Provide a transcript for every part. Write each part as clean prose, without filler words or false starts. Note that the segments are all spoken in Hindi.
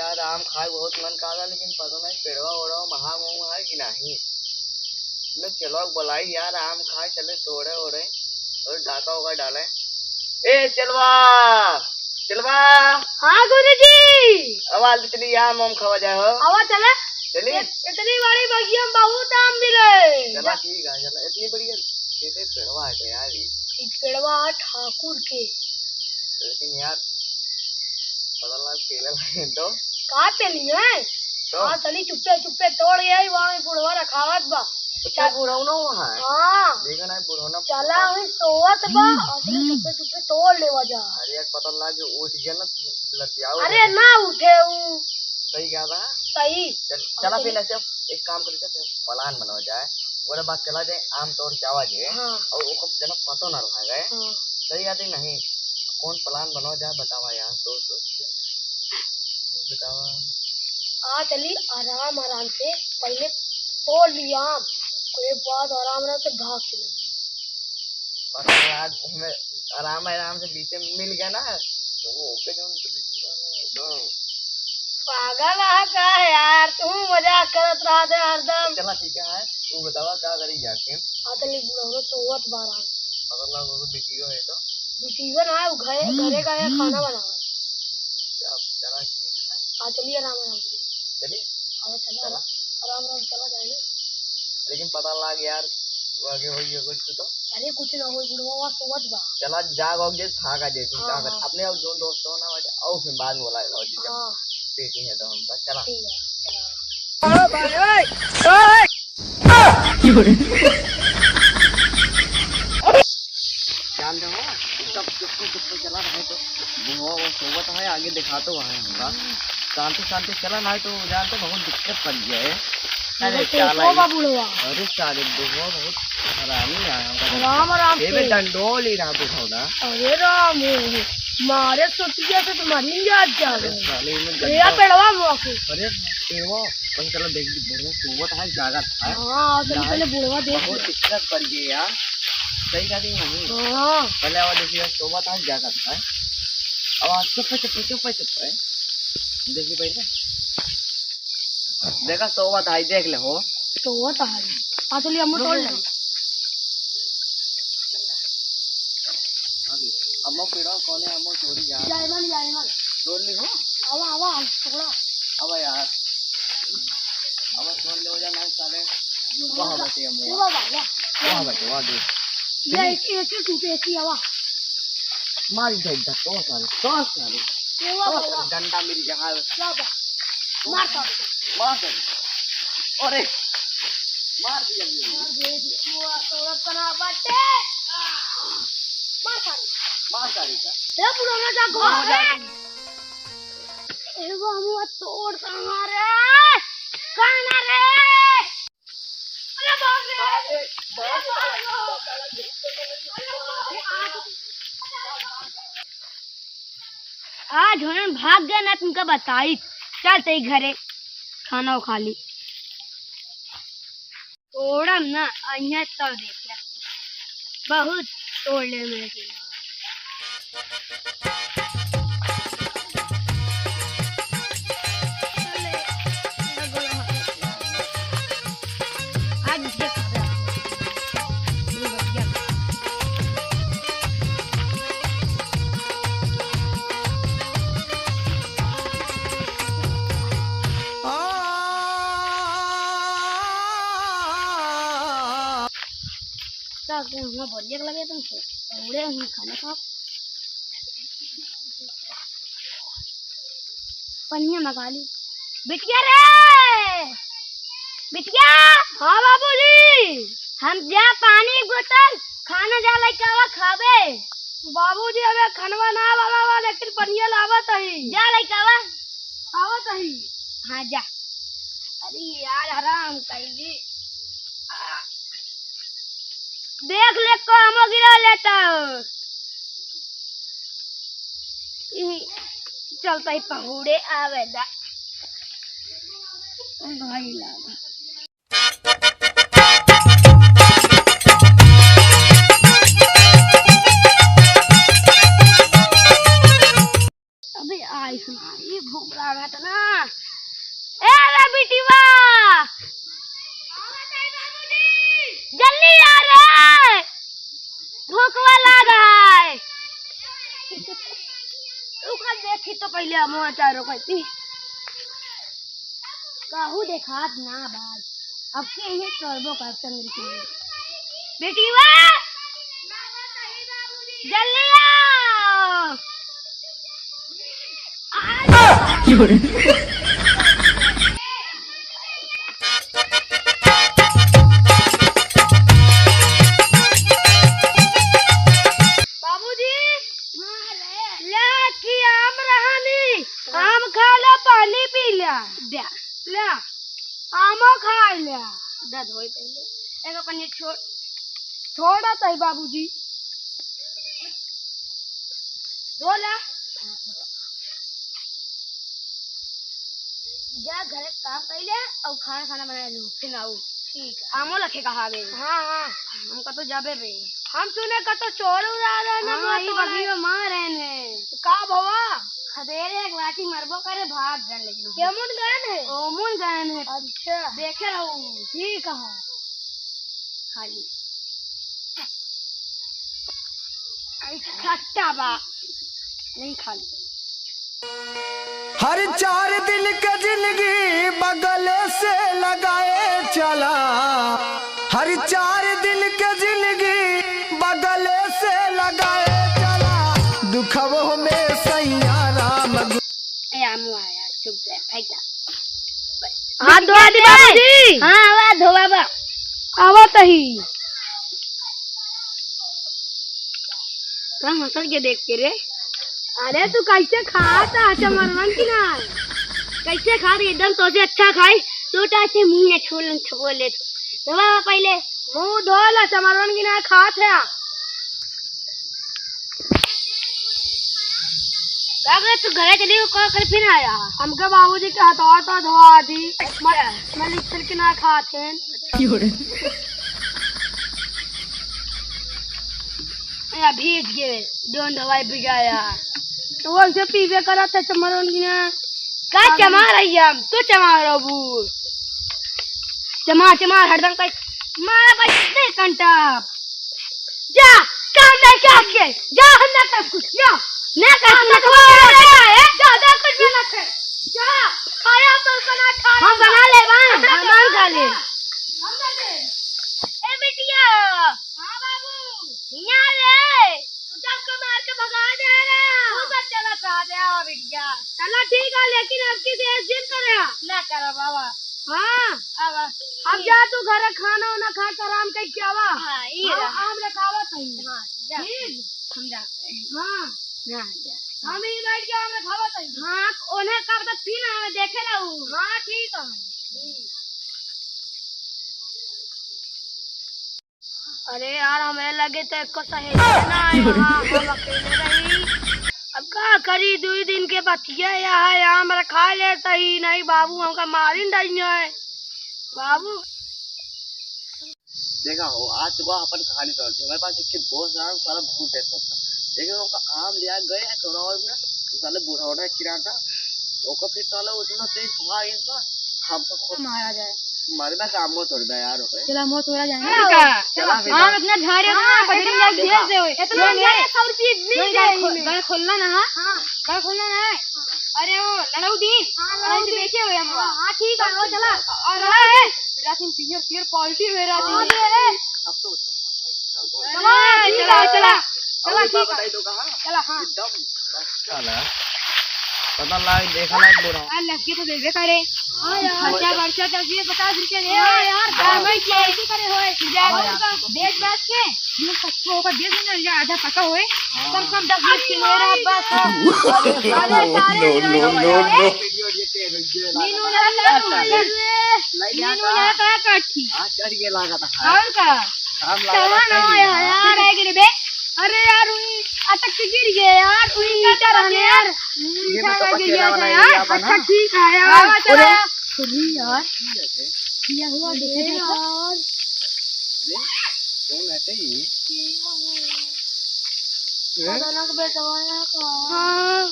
यार आम खाए बहुत मन कर रहा, लेकिन पता नहीं पेड़वा ओड़वा महंग महंग है कि नहीं। मतलब चलो बुलाई यार आम खाए चले तोड़े ओड़े और ढाका होगा डाले। ए चलवा चलवा। हाँ गुरुजी। आवाज चली आम आम खावा जाए हो। आवा चले चली इतनी बड़ी बगिया में बहुत आम मिले। चला ठीक है चला इतनी बढ़िया कैसे पेड़वा है तो यार ये पेड़वा ठाकुर के। लेकिन यार पता लगा केले लगे तो कहाँ पे नहीं है तो हाँ चली चुप्पे चुप्पे तोड़ गया वहाँ बुढ़वा रखावत बा। अच्छा बुढ़ौना वहाँ है। हाँ देखा ना बुढ़ौना चला हुई सोवत बा और चली चुप्पे चुप्पे तोड़ लेवा जा। अरे यार पता लगा कि उठ गया ना लतियाओ। अरे ना उठे वो सही कहा था। सही चला फिर ऐसे एक काम करके प्लान बनाओ जाए और बाद चला जाए आम तोड़ के आवा जाए। हाँ और वो जना पता ना रहा गए। हाँ सही आती नहीं कौन प्लान बनाओ जाए बतावा यार सोच सोच के बतावा। आ चली आराम आराम से पहले तोड़ लिया आम उसके बाद आराम आराम से भाग चले। पता है यार हमें आराम आराम से बीच में मिल गया ना तो वो ओके जो पागल है का यार तू मजाक करत रहा थे हरदम। चला ठीक है तू बतावा क्या करी जाके। आ चली बुढ़ऊ सोवत बाराम पता लगा वो बिटियो है तो डिसीजन है घरे घरे का है खाना बनावे। चला ठीक है आ चलिए आराम आराम से चलिए अब चला आराम आराम चला जाए ना। लेकिन पता लग यार आगे होई कुछ तो। अरे कुछ ना हो बुढ़वा सोवत बा। चला जाग और जे थाका जे तुम हाँ, क्या कर अपने अब जो दोस्तों ना वाले और फिर बाद में बोला लो जी जब हाँ पेटी है तो हम बस चला ठीक है चला। भाई ओए जान दो सब चुप चला रहे तो वो सोवत है आगे दिखा तो वहां होगा शांति शांति चला ना तो जानते बहुत दिक्कत पड़ गया है। अरे चला बुढ़वा अरे सारे बुढ़वा बहुत हरामी आया आराम आराम ये से। डंडोल ही रहा बुढ़ौना। अरे राम मारे सोचिए तो तुम्हारी याद जा गई। साले में ये पेड़वा मौके। अरे पेड़वा पर चलो देख बुढ़वा सोवत है जागा था। हाँ तो पहले बुढ़वा देख बहुत दिक्कत पड़ गई यार सही कहती नहीं। हाँ पहले और देखिए सोवत है जागा था अब चुप है देखिए पहले देखा सोवत है देख ले हो तो वो तो है आ चलिए हम तोड़ ले। अब मैं पेड़ा कौन है हम चोरी जा जायमन तोड़ ली हो आवा आवा थोड़ा अब यार अब तोड़ ले हो जाना सारे वहाँ बैठे हम वहाँ बैठे वहाँ देख ये एक टूटे की आवा मारी जाए तो सारे डंडा मेरी जगह मार मार अरे मार दिया थोड़ा कना बाटे मार सारी का ये पुराना जा घर है एगो हम तोड़ कहां रे कहां रे। अरे बाप रे आज हम भाग गए ना तुमको बताई चलते घरे खाना खा ली तोड़म ना अहिया तब देखा बहुत तोड़ने में बढ़िया लगे तुमको उड़े हम खाना खाओ पनिया मंगा ली। बिटिया रे बिटिया। हाँ बाबूजी हम जा पानी बोतल खाना जा लेके आवा खाबे। बाबूजी हमें खनवा ना बाबा लेकिन पनिया लावत ही जा लेके आवा आवत ही। हाँ जा। अरे यार हराम कहीं देख ले को गिरा लेता चलता ही पहुड़े आवेदा भाई लागा। अबे आई सुना ये भूख लगा था ना। ए रे बिटिवा जल्दी आ रे भूखवा लगा है। रुका देखी तो पहले हम चारों कहती कहू देखात ना बात अब के ये करबो कर चंद्र बेटीवा जल्दी आओ। बाबूजी ले की आम रहानी आम खा ला पानी पी लिया ले आमो खा लिया दद होई पहले एगो कनी छोड़ा तई बाबूजी बोला जा घर काम पहले और खाना बना लू फिर आऊ ठीक है आमो लखे कहा बे। हाँ हमका तो जाबे बे हम सुने का तो चोर उड़ा रहा ना। हाँ ये बगी में मार रहे तो का भवा खदेरे एक लाठी मरबो करे भाग गन लेकिन केमुन गन है ओमुन गन है। अच्छा देखे रहूं ठीक है खाली खट्टा बा नहीं खाली। हर 4 दिन का जिंदगी बगल से लगाए चला हर 4 दिन का जिंदगी बगल से लगाए चला दुखवो में सैया राम ए आमू आया चुप रह फाइटा हाथ धोआ दे बाबूजी। हां आवा धोवा बा आवा तही तो हंस के देख के रे। अरे तू कैसे खाता चमरवन की ना कैसे खा रही एकदम तो से अच्छा खाई छोटा से मुंह में छोड़ ले तो पहले मुंह धो ला चमरवन की ना खात है कागज तू घरे चली को कर फिर आया हमके बाबूजी के हाथ तो धोआ दी मैं लिखल के ना खाते या भीज गए दोन दवाई भिगाया तो वो ऐसे पीवे करा था चमरन की ना का चमा रही हम तू चमा रबू चमा हरदम का मारा बचते कंटा जा काम नहीं क्या जा हम ना कर कुछ जा ना कर ना है ज्यादा कुछ भी ना कर जा खाया तो बना खा हम बना ले हम खा ले हम दे दे ए बिटिया हां बाबू यहां रे तू जब को मार के भगा दे रहा तू बस चला खा दे आ बिटिया चला ठीक है लेकिन अब की 10 दिन करे ना कर बाबा। हां अब अब जा तू घर खाना ना खा कर आराम कर के आवा। हां ये आम रे खावा सही। हां जा हम जाते हैं। हां ना जा हम ही बैठ के आम रे खावा सही। हां ओने कब तक फिर हमें देखे रहू। हां ठीक है। अरे यार हमें लगे तो एक को सही ना हम अकेले रही अब का करी 2 दिन के बतिया यहाँ मेरा खा लेता ही नहीं बाबू हमका मारी नहीं है बाबू। देखा हो आज सुबह अपन कहानी करते हमारे पास एक दोस्त यार सारा भूत है सब लेकिन उनका आम लिया गए थोड़ा और ना साले बुढ़ौड़ा चिरा था ओका फिर साला उतना तेज था इसका हमको खुद मारा जाए मारे ना काम मत हो यार हो चला मोत हो जाए चला आम इतना झाड़े ना पकड़ लिया घेर दे इतना मेरे सब चीज नहीं दे गल खोलना ना। हां गल खोलना ना अरे वो लड़ाउद्दीन हां बेचे हुए हम। हां ठीक है वो चला और है रातिन पियर क्वालिटी है रातिन अब तो चला चला चला ठीक है बताई दो कहां चला। हां एकदम चला पता लाग देखा ना बुरा यार लगे तो देवे करे। हां यार खर्चा वर्चा तो 50 रुपया दे यार काम कैसे करे होए जाएगा बेच बेच के ये सबको का 10 मिनट जा आधा पका होए कम कम 10 20 के मेरा बस मीनू लगा काठी आज चढ़ के लगा था और का हम चला ना यार है गिर बे। अरे यार अटक के गिर गए यार उन्हीं का रहने यार नीचा लग गया था यार। अच्छा ठीक है यार चलो यार क्या हुआ देखे यार कौन है ये अचानक बेटवाया का। हां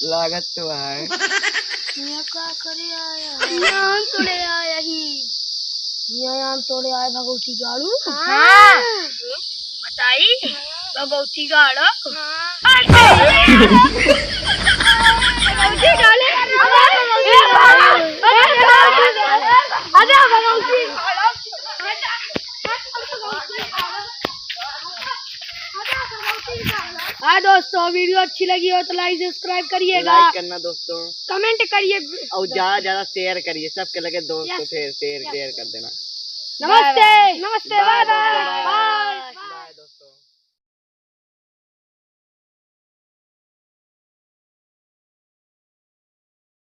लागत तो है। ये क्या करे आया? आम तोड़े आया ही। ये आम तोड़े आया भगवती गाड़ू। हाँ। बताई भगवती गाड़ो। भगवती गाड़े। हाँ दोस्तों, वीडियो अच्छी लगी हो तो लाइक सब्सक्राइब करिएगा, लाइक करना दोस्तों, कमेंट करिए और ज्यादा ज्यादा शेयर करिए, सबके लगे दोस्त को शेयर कर देना। नमस्ते नमस्ते, बाय बाय।